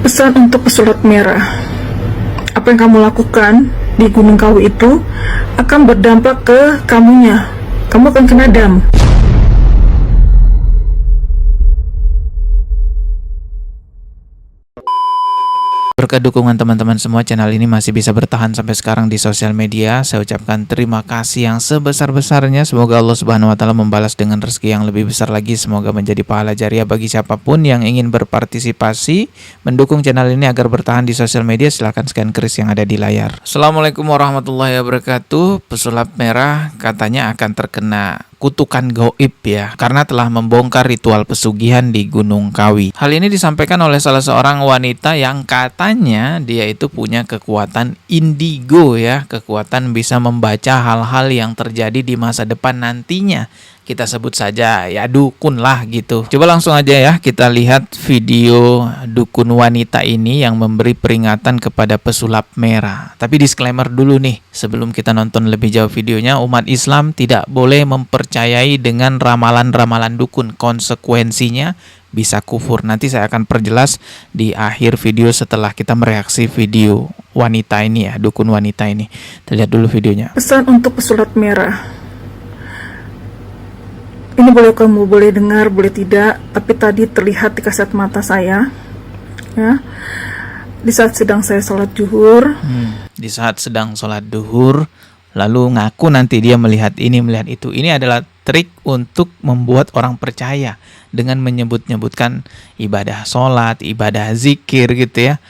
Pesan untuk pesulap merah. Apa yang kamu lakukan di Gunung Kawi itu akan berdampak ke kamunya. Kamu akan kena dam. Berkat dukungan teman-teman semua, channel ini masih bisa bertahan sampai sekarang di sosial media. Saya ucapkan terima kasih yang sebesar-besarnya. Semoga Allah Subhanahu wa Ta'ala membalas dengan rezeki yang lebih besar lagi. Semoga menjadi pahala jariah bagi siapapun yang ingin berpartisipasi mendukung channel ini agar bertahan di sosial media. Silahkan scan kris yang ada di layar. Assalamualaikum warahmatullahi wabarakatuh. Pesulap merah katanya akan terkena kutukan gaib ya, karena telah membongkar ritual pesugihan di Gunung Kawi. Hal ini disampaikan oleh salah seorang wanita yang katanya dia itu punya kekuatan indigo ya, kekuatan bisa membaca hal-hal yang terjadi di masa depan nantinya. Kita sebut saja ya dukun lah gitu. Coba langsung aja ya kita lihat video dukun wanita ini yang memberi peringatan kepada pesulap merah. Tapi disclaimer dulu nih, sebelum kita nonton lebih jauh videonya, umat Islam tidak boleh mempercayai dengan ramalan-ramalan dukun. Konsekuensinya bisa kufur. Nanti saya akan perjelas di akhir video setelah kita mereaksi video wanita ini ya, dukun wanita ini. Kita lihat dulu videonya. Pesan untuk pesulap merah. Ini kamu boleh dengar, boleh tidak, tapi tadi terlihat di kasat mata saya, ya, di saat sedang saya sholat zuhur. Di saat sedang sholat zuhur, lalu ngaku nanti dia melihat ini, melihat itu. Ini adalah trik untuk membuat orang percaya dengan menyebut-nyebutkan ibadah sholat, ibadah zikir gitu ya.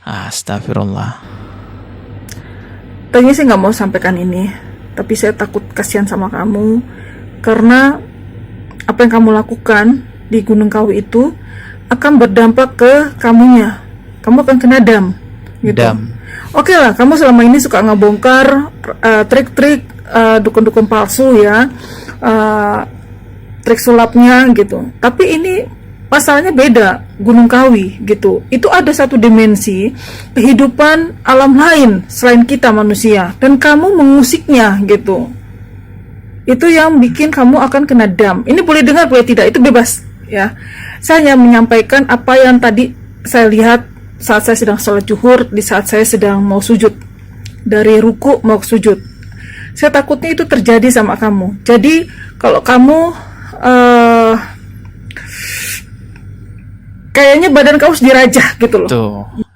Astagfirullah. Tadinya saya nggak mau sampaikan ini, tapi saya takut kasihan sama kamu, karena apa yang kamu lakukan di Gunung Kawi itu akan berdampak ke kamunya. Kamu akan kena dam gitu. Dam. Oke lah, kamu selama ini suka ngebongkar trik-trik dukun-dukun palsu ya, trik sulapnya gitu. Tapi ini masalahnya beda. Gunung Kawi gitu, itu ada satu dimensi kehidupan alam lain selain kita manusia, dan kamu mengusiknya gitu. Itu yang bikin kamu akan kena dam. Ini boleh dengar, boleh tidak, itu bebas ya. Saya hanya menyampaikan apa yang tadi saya lihat saat saya sedang sholat zuhur, di saat saya sedang mau sujud, dari ruku mau sujud. Saya takutnya itu terjadi sama kamu. Jadi kalau kamu kayaknya badan kamu harus dirajah gitu loh. Tuh.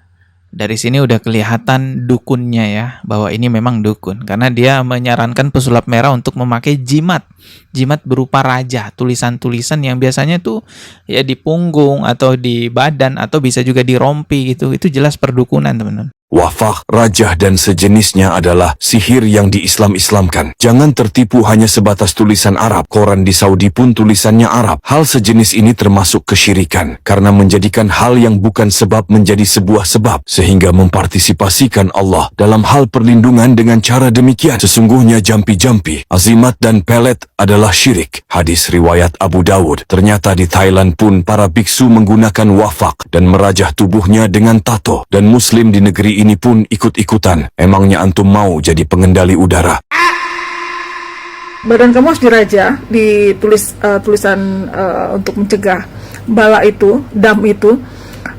Dari sini udah kelihatan dukunnya ya, bahwa ini memang dukun. Karena dia menyarankan pesulap merah untuk memakai jimat. Jimat berupa raja, tulisan-tulisan yang biasanya tuh ya di punggung atau di badan atau bisa juga di rompi gitu. Itu jelas perdukunan, teman-teman. Wafah, rajah dan sejenisnya adalah sihir yang diislam-islamkan. Jangan tertipu hanya sebatas tulisan Arab. Koran di Saudi pun tulisannya Arab. Hal sejenis ini termasuk kesyirikan, karena menjadikan hal yang bukan sebab menjadi sebuah sebab, sehingga mempartisipasikan Allah dalam hal perlindungan dengan cara demikian. Sesungguhnya jampi-jampi, azimat dan pelet adalah syirik. Hadis riwayat Abu Dawud. Ternyata di Thailand pun para biksu menggunakan wafak dan merajah tubuhnya dengan tato. Dan muslim di negeri ini pun ikut-ikutan. Emangnya antum mau jadi pengendali udara? Badan kamu harus dirajah, ditulis tulisan untuk mencegah bala itu, dam itu.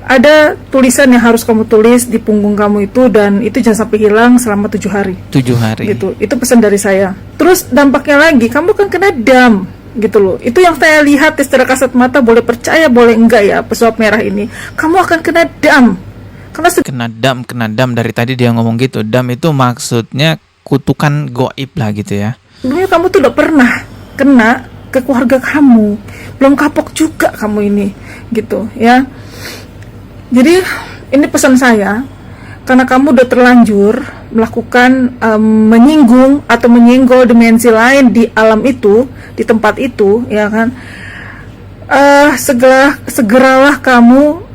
Ada tulisan yang harus kamu tulis di punggung kamu itu, dan itu jangan sampai hilang selama 7 hari. 7 hari. Gitu. Itu pesan dari saya. Terus dampaknya lagi, kamu kan kena dam gitu loh. Itu yang saya lihat secara kasat mata, boleh percaya boleh enggak ya, pesulap merah ini. Kamu akan kena dam. Kena dam dari tadi dia ngomong gitu. Dam itu maksudnya kutukan gaib lah gitu ya. Sebenarnya kamu tuh udah pernah kena ke keluarga kamu, belum kapok juga kamu ini gitu ya. Jadi ini pesan saya, karena kamu udah terlanjur melakukan menyinggung atau menyenggol dimensi lain di alam itu, di tempat itu ya kan. Segeralah kamu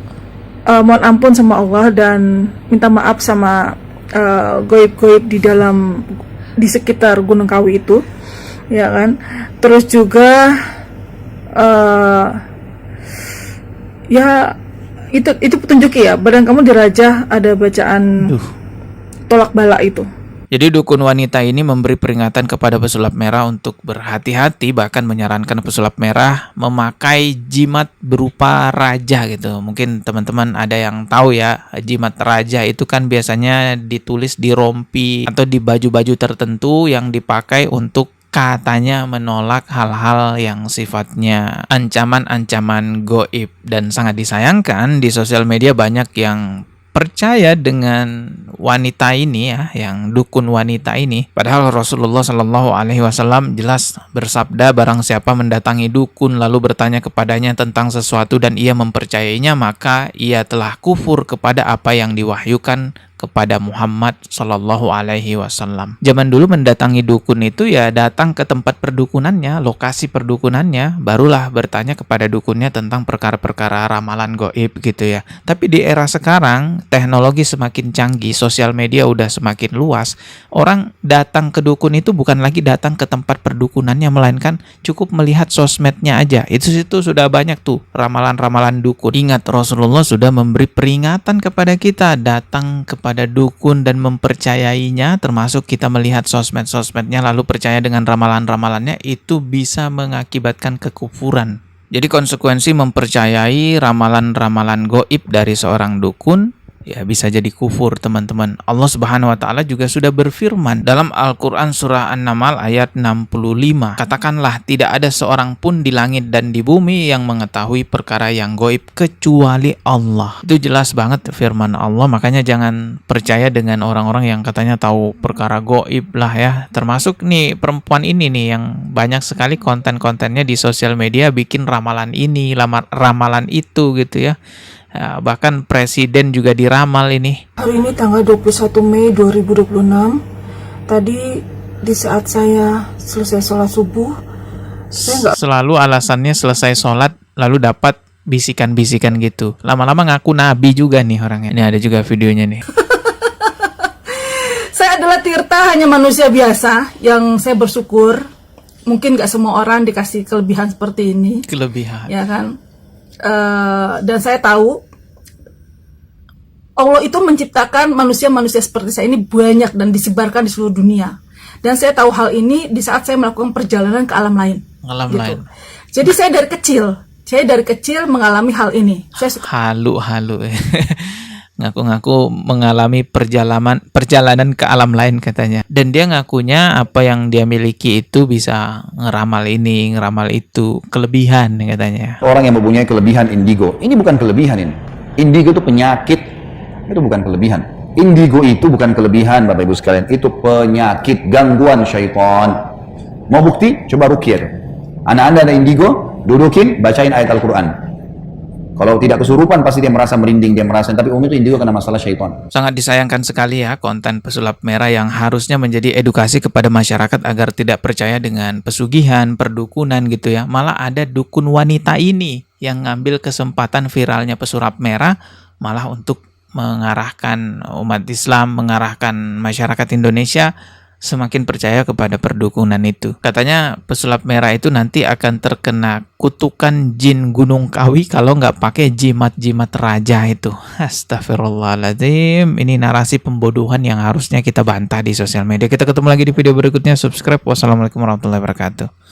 mohon ampun sama Allah dan minta maaf sama goib-goib di sekitar Gunung Kawi itu, ya kan. Terus juga ya itu petunjuk ya, badan kamu dirajah, ada bacaan tolak bala itu. Jadi dukun wanita ini memberi peringatan kepada pesulap merah untuk berhati-hati, bahkan menyarankan pesulap merah memakai jimat berupa raja gitu. Mungkin teman-teman ada yang tahu ya, jimat raja itu kan biasanya ditulis di rompi atau di baju-baju tertentu yang dipakai untuk katanya menolak hal-hal yang sifatnya ancaman-ancaman goib. Dan sangat disayangkan di sosial media banyak yang percaya dengan wanita ini ya, yang dukun wanita ini. Padahal Rasulullah Shallallahu Alaihi Wasallam jelas bersabda, barang siapa mendatangi dukun lalu bertanya kepadanya tentang sesuatu dan ia mempercayainya, maka ia telah kufur kepada apa yang diwahyukan kepada Muhammad Sallallahu Alaihi Wasallam. Zaman dulu mendatangi dukun itu ya datang ke tempat perdukunannya, lokasi perdukunannya, barulah bertanya kepada dukunnya tentang perkara-perkara ramalan goib gitu ya. Tapi di era sekarang teknologi semakin canggih, sosial media udah semakin luas. Orang datang ke dukun itu bukan lagi datang ke tempat perdukunannya, melainkan cukup melihat sosmednya aja. Itu sudah banyak tuh ramalan-ramalan dukun. Ingat, Rasulullah sudah memberi peringatan kepada kita, datang kepada dukun dan mempercayainya, termasuk kita melihat sosmed-sosmednya lalu percaya dengan ramalan-ramalannya, itu bisa mengakibatkan kekufuran. Jadi konsekuensi mempercayai ramalan-ramalan goib dari seorang dukun ya bisa jadi kufur, teman-teman. Allah Subhanahu wa taala juga sudah berfirman dalam Al-Qur'an surah An-Naml ayat 65. Katakanlah, tidak ada seorang pun di langit dan di bumi yang mengetahui perkara yang goib kecuali Allah. Itu jelas banget firman Allah, makanya jangan percaya dengan orang-orang yang katanya tahu perkara goib lah ya. Termasuk nih perempuan ini nih yang banyak sekali konten-kontennya di sosial media bikin ramalan ini, ramalan itu gitu ya. Ya, bahkan presiden juga diramal ini. Hari ini tanggal 21 Mei 2026. Tadi di saat saya selesai sholat subuh, saya selalu alasannya selesai sholat lalu dapat bisikan-bisikan gitu. Lama-lama ngaku nabi juga nih orangnya. Ini ada juga videonya nih. Saya adalah Tirta, hanya manusia biasa yang saya bersyukur. Mungkin gak semua orang dikasih kelebihan seperti ini. Kelebihan. Ya kan? Dan saya tahu Allah itu menciptakan manusia-manusia seperti saya ini banyak dan disebarkan di seluruh dunia. Dan saya tahu hal ini di saat saya melakukan perjalanan ke alam lain. Alam gitu. lain. Jadi saya dari kecil mengalami hal ini. Halu. Ngaku-ngaku mengalami perjalanan ke alam lain katanya. Dan dia ngakunya apa yang dia miliki itu bisa ngeramal ini, ngeramal itu, kelebihan katanya. Orang yang mempunyai kelebihan indigo, ini bukan kelebihan ini. Indigo itu penyakit, itu bukan kelebihan. Indigo itu bukan kelebihan, Bapak Ibu sekalian, itu penyakit, gangguan syaitan. Mau bukti? Coba ruqyah. Anak-anda ada indigo, dudukin, bacain ayat Al-Quran. Kalau tidak kesurupan pasti dia merasa merinding, dia merasa, tapi itu indigo karena masalah syaitan. Sangat disayangkan sekali ya konten pesulap merah yang harusnya menjadi edukasi kepada masyarakat agar tidak percaya dengan pesugihan, perdukunan gitu ya. Malah ada dukun wanita ini yang ngambil kesempatan viralnya pesulap merah malah untuk mengarahkan umat Islam, mengarahkan masyarakat Indonesia semakin percaya kepada perdukunan itu. Katanya pesulap merah itu nanti akan terkena kutukan jin Gunung Kawi kalau nggak pakai jimat-jimat raja itu. Astagfirullahaladzim. Ini narasi pembodohan yang harusnya kita bantah di sosial media. Kita ketemu lagi di video berikutnya. Subscribe. Wassalamualaikum warahmatullahi wabarakatuh.